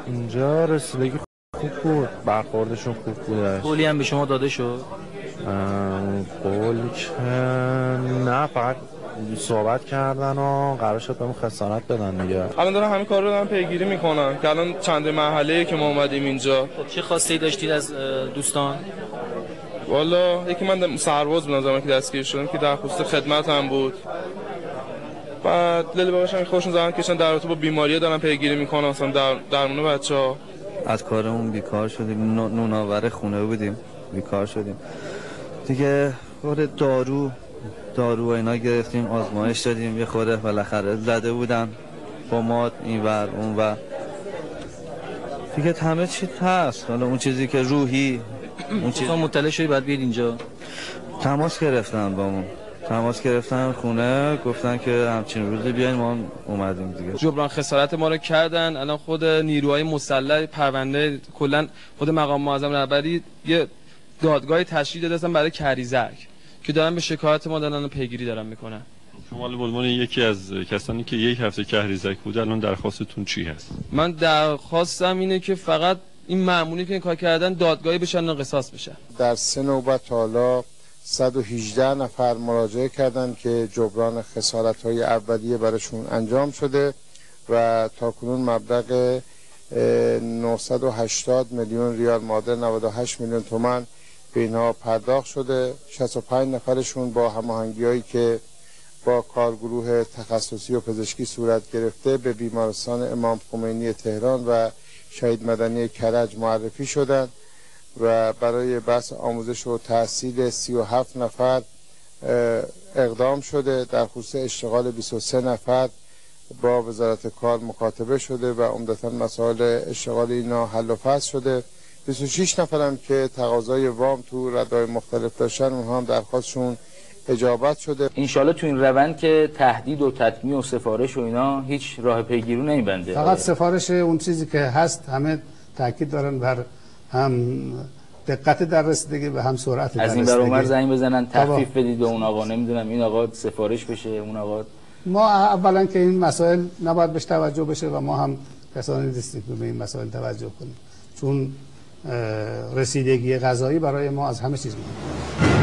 اینجا رسیدگی خوب بود، برخوردشون خوب بودش. قولی هم به شما داده شد؟ قول که نه، فقط صحبت کردن و قرار شد بهمون خسارت بدن دیگه. الان دارن همین کار رو دارن پیگیری میکنن که الان چند مرحله‌ای که ما اومدیم اینجا. خب چه خواسته ای داشتید از دوستان؟ والا یکی من سرباز بودم زمانی که دستگیر شدم که درخواست خدمت هم بود. بعد لیلی باباشم خودشون زحمت کشیدن در رابطه با بیماری دارن پیگیری میکنن، اصلا درمون بچه‌ها. از کارمون بیکار شدیم، نوناور خونه بودیم، بیکار شدیم دیگه. خود دارو و اینا گرفتیم، آزمایش دادیم، یه خورده بالاخره زده بودن با ما اینور اونور دیگه. همه چی هست، حالا اون چیزی که روحی اون چیزا مطلع شدی بعد بیاد اینجا. تماس گرفتن بامون، تماس گرفتن خونه، گفتن که همچین روزی بیاین، ما اومدیم دیگه. جبران خسارت ما رو کردن. الان خود نیروهای مسلح پرونده کلا خود مقام معظم رهبری یه دادگاه تشکیل دادن برای کریزک که دارن به شکایت ما دارن پیگیری دارن میکنن. شما به عنوان یکی از کسانی که یک هفته کریزک بوده، الان درخواستتون چی هست؟ من درخواستم اینه که فقط این مأموری که این کار کردن دادگاهی بشن و قصاص بشن. در 3 نوبت حالا 118 نفر مراجعه کردند که جبران خسارت‌های اولیه براشون انجام شده و تاکنون مبلغ 980 میلیون ریال معادل 98 میلیون تومان به اینها پرداخت شده. 65 نفرشون با هماهنگی‌هایی که با کارگروه تخصصی و پزشکی صورت گرفته به بیمارستان امام خمینی تهران و شهید مدنی کرج معرفی شدند و برای بحث آموزش و تحصیل 37 نفر اقدام شده. در خصوص اشتغال 23 نفر با وزارت کار مکاتبه شده و عمدتاً مسائل اشتغال اینا حل و فصل شده. 26 نفر هم که تقاضای وام تو ردای مختلف داشتن، اونها هم درخواستشون اجابت شده. انشالله تو این روند که تهدید و تطمیع و سفارش و اینا هیچ راه پیگیری نمیبنده. فقط سفارش اون چیزی که هست، همه تاکید دارن بر هم دقت در رسیدگی و هم سرعت در رسیدگی. از این برابر زنگ بزنن تخفیف بدید به اون آقا، نمیدونم این آقا سفارش بشه، اون آقا. ما اولا که این مسائل نباید بهش توجه بشه و ما هم کسانی نیستیم که به این مسائل توجه کنیم، چون رسیدگی غذایی برای ما از همه چیز مهمه.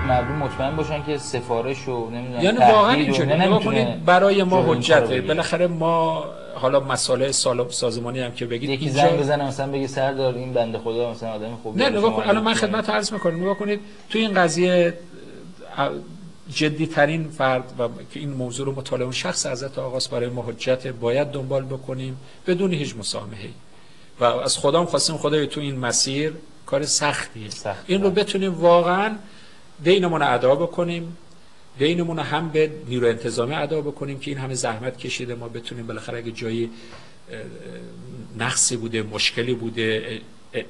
مردم مطمئن باشن که سفارش و نمیدونم یعنی واقعا اینجوری نمی‌کنید برای ما حجته. بالاخره ما حالا مسائل سازمانی هم که بگید یکی زنگ بزنه مثلا بگه سردار این بنده خدا مثلا آدم خوبه. نه نگاه کن، الان من خدمت عرض می‌کنم، نگاه کنید تو این قضیه جدی ترین فرد و که این موضوع رو مطالعه اون شخص حضرت آقاست برای ما حجت، باید دنبال بکنیم بدون هیچ مسامحه‌ای و از خدام خواستیم خدای تو این مسیر کار سختیه. این رو بتونیم واقعا دینمون ادا بکنیم، دینمون هم به نیروی انتظامی ادا بکنیم که این همه زحمت کشیده، ما بتونیم بالاخره اگه جایی نقصی بوده، مشکلی بوده،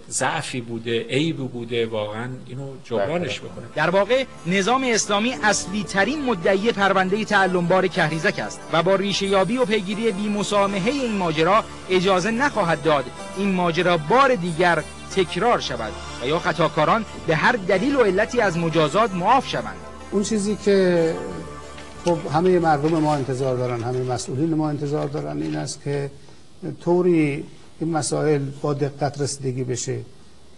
ضعفی بوده، عیبی بوده، واقعا اینو جبرانش بکنیم. در واقع نظام اسلامی اصلی ترین مدعی پرونده تعلمبار کهریزک است و با ریشه یابی و پیگیری بی‌مسامحه این ماجرا اجازه نخواهد داد این ماجرا بار دیگر تکرار شود و یا خطاکاران به هر دلیل و علتی از مجازات معاف شوند. اون چیزی که خب همه مردم ما انتظار دارن، همه مسئولین ما انتظار دارن، این است که طوری این مسائل با دقت رسیدگی بشه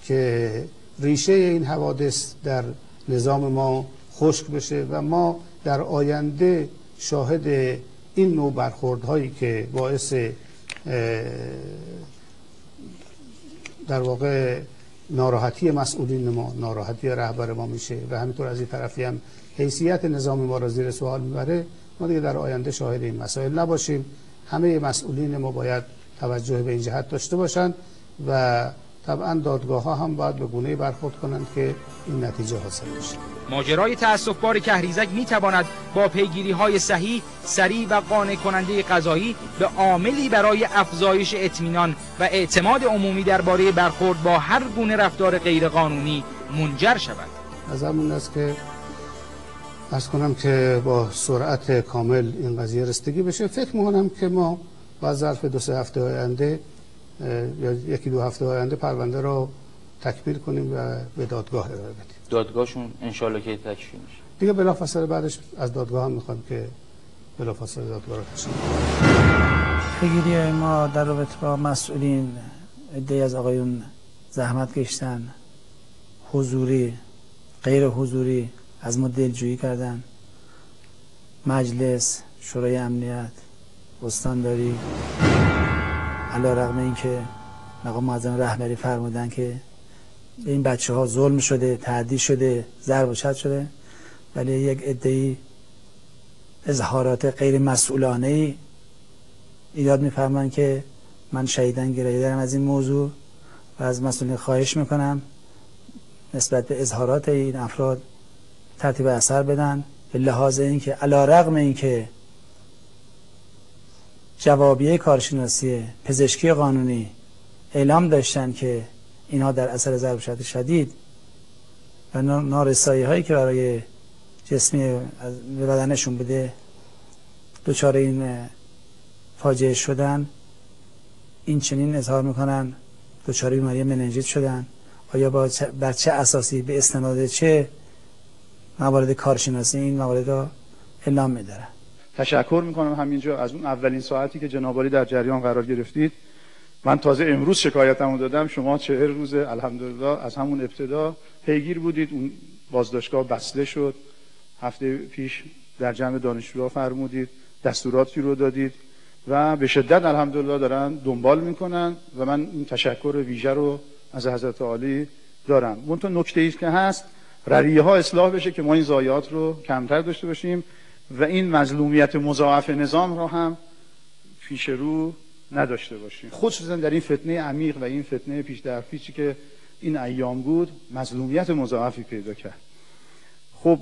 که ریشه این حوادث در نظام ما خشک بشه و ما در آینده شاهد این نوع برخوردهایی که باعث در واقع ناراحتی مسئولین ما، ناراحتی رهبر ما میشه و همینطور از این طرفی هم حیثیت نظام ما را زیر سوال میبره، ما دیگه در آینده شاهد این مسائل نباشیم. همه مسئولین ما باید توجه به این جهت داشته باشند و طبعا دادگاه ها هم باید به گونه‌ای برخورد کنند که این نتیجه حاصل بشه. ماجرای تأسف‌بار کهریزک میتواند با پیگیری های صحیح، سریع و قانع کننده قضایی به عاملی برای افزایش اطمینان و اعتماد عمومی درباره برخورد با هر گونه رفتار غیرقانونی منجر شود. از همون است که عرض کنم که با سرعت کامل این قضیه رسیدگی بشه. فکر می‌کنم که ما با ظرف 2-3 هفته آینده یا 1-2 هفته آینده پرونده رو تکمیل کنیم و به دادگاه ارائه بدیم. دادگاهشون انشالله که تکمیل میشه دیگه بلافاصله بعدش از دادگاه هم میخوایم که بلافاصله دادگاه رو تشکیل کنیم. پیگیری ما در رابطه با مسئولین، عده‌ای از آقایون زحمت کشتن، حضوری غیر حضوری از ما دلجویی کردن. مجلس، شورای امنیت، استانداری، علیرغم اینکه مقام معظم رهبری فرمودن که به این بچه‌ها ظلم شده، تعدی شده، ضرب و شتم شده، ولی یک عده‌ای اظهارات غیر مسئولانه‌ای ایجاد می‌فرمایند که من شدیداً گریه دارم از این موضوع و از مسئولین خواهش میکنم نسبت به اظهارات این افراد ترتیب اثر بدن، به لحاظ اینکه علیرغم اینکه جوابیه کارشناسی پزشکی قانونی اعلام داشتن که اینها در اثر ضرب و شتم شدید و نارسایی هایی که برای جسمی به بدنشون بوده دچار این فاجعه شدن، این چنین اظهار میکنن دچار بیماری مننژیت شدن. آیا بر چه اساسی، به استناد چه موارد کارشناسی این موارد را اعلام می‌دارن؟ تشکر میکنم همینجا از اون اولین ساعتی که جناب عالی در جریان قرار گرفتید. من تازه امروز شکایتمو دادم، شما 40 روز الحمدلله از همون ابتدا پیگیر بودید. اون بازداشتگاه بسته شد، هفته پیش در جمع دانشجوها فرمودید، دستوراتی رو دادید و به شدت الحمدلله دارن دنبال میکنن و من این تشکر ویژه رو از حضرت عالی دارم. منتها نکته‌ای که هست، رویه ها اصلاح بشه که ما این ضایعات رو کمتر داشته باشیم و این مظلومیت مضاعف نظام رو هم پیش رو نداشته باشیم، خصوصا در این فتنه عمیق و این فتنه پیش در پیچی که این ایام بود مظلومیت مضاعفی پیدا کرد. خب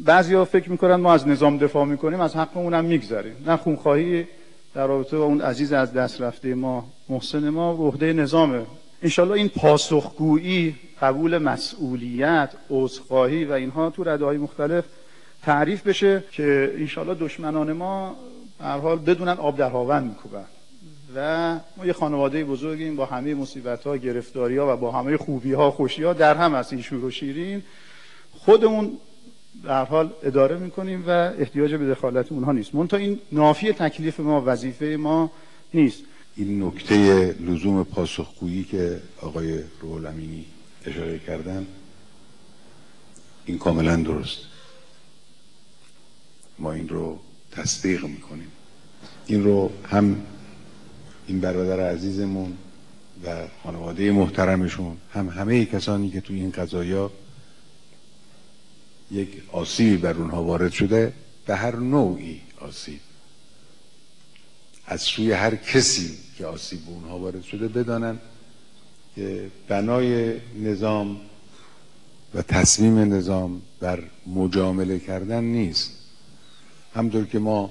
بعضیا فکر میکنن ما از نظام دفاع میکنیم، از حقمون هم میگذریم. نه، خونخواهی در رابطه با اون عزیز از دست رفته ما محسن ما به عهده نظامه. انشالله این پاسخگویی، قبول مسئولیت، عذرخواهی و اینها تو رده‌های مختلف تعریف بشه که انشالله دشمنان ما به هر حال بدونن آب در هاون میکوبن و ما یه خانواده بزرگیم با همه مصیبت‌ها، گرفتاری‌ها و با همه خوبی‌ها، خوشی‌ها در هم هستیم، شور و شیرین. خودمون به هر حال اداره میکنیم و احتیاج به دخالت اونها نیست. منتها این نافی تکلیف ما، وظیفه ما نیست. این نکته لزوم پاسخگویی که آقای روح الامینی اشاره کردن، این کاملا درست. ما این رو تصدیق میکنیم. این رو هم این برادر عزیزمون و خانواده محترمشون، هم همه کسانی که توی این قضایا یک آسیبی بر اونها وارد شده، به هر نوعی آسیب از سوی هر کسی که آسیب به اونها وارد شده، بدانن که بنای نظام و تصمیم نظام بر مجامله کردن نیست. همطور که ما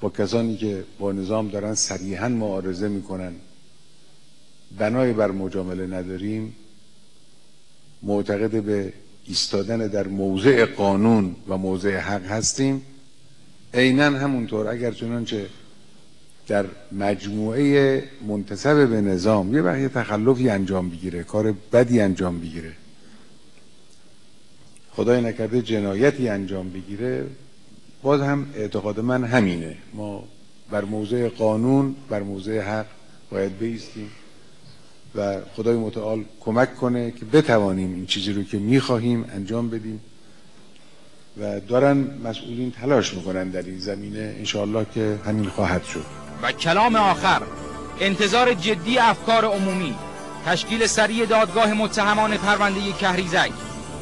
با کسانی که با نظام دارن صریحاً معارضه میکنن بنای بر مجامله نداریم، معتقد به ایستادن در موضع قانون و موضع حق هستیم. عیناً همونطور اگر چنانچه در مجموعه منتسب به نظام یه وقتی تخلفی انجام بگیره، کار بدی انجام بگیره، خدای نکرده جنایتی انجام بگیره، باز هم اعتقاد من همینه، ما بر موضع قانون، بر موضع حق باید بایستیم و خدای متعال کمک کنه که بتوانیم این چیزی رو که میخواهیم انجام بدیم و دارن مسئولین تلاش میکنن در این زمینه. انشاءالله که همین خواهد شد. و کلام آخر، انتظار جدی افکار عمومی، تشکیل سریع دادگاه متهمان پرونده کهریزک،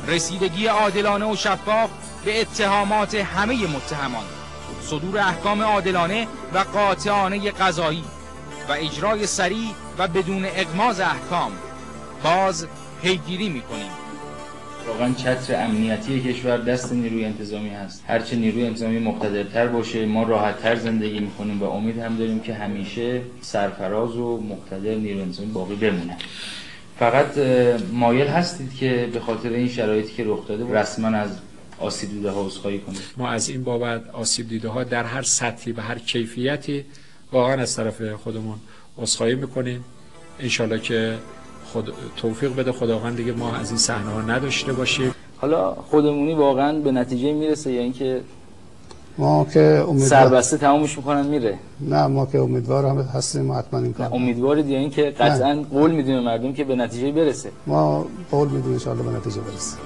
رسیدگی عادلانه و شفاف به اتهامات همه متهمان، صدور احکام عادلانه و قاطعانه قضایی و اجرای سریع و بدون اغماض احکام. باز پیگیری میکنیم. واقعا چتر امنیتی کشور دست نیروی انتظامی هست. هرچه نیروی انتظامی مقتدرتر باشه ما راحت‌تر زندگی میکنیم و امید هم داریم که همیشه سرفراز و مقتدر نیروی انتظامی باقی بمونه. فقط مایل هستید که به خاطر این شرایطی که رخ داده رسما از آسیب دیده ها عذرخواهی کنید؟ ما از این بابت آسیب دیده ها در هر سطحی و هر کیفیتی واقعا از طرف خودمون عذرخواهی میکنیم. انشالله که توفیق بده خداوند دیگه ما از این صحنه ها نداشته باشیم. حالا خودمونی واقعا به نتیجه میرسه یا اینکه ما که امیدوار سربسته تمامش میکنن میره. نه ما که امیدوار هم هستیم و حتما این کار امیدوارید یا اینکه قطعا قول میدیم مردم که به نتیجه برسه؟ ما قول میدیم ان شاء الله به نتیجه برسه.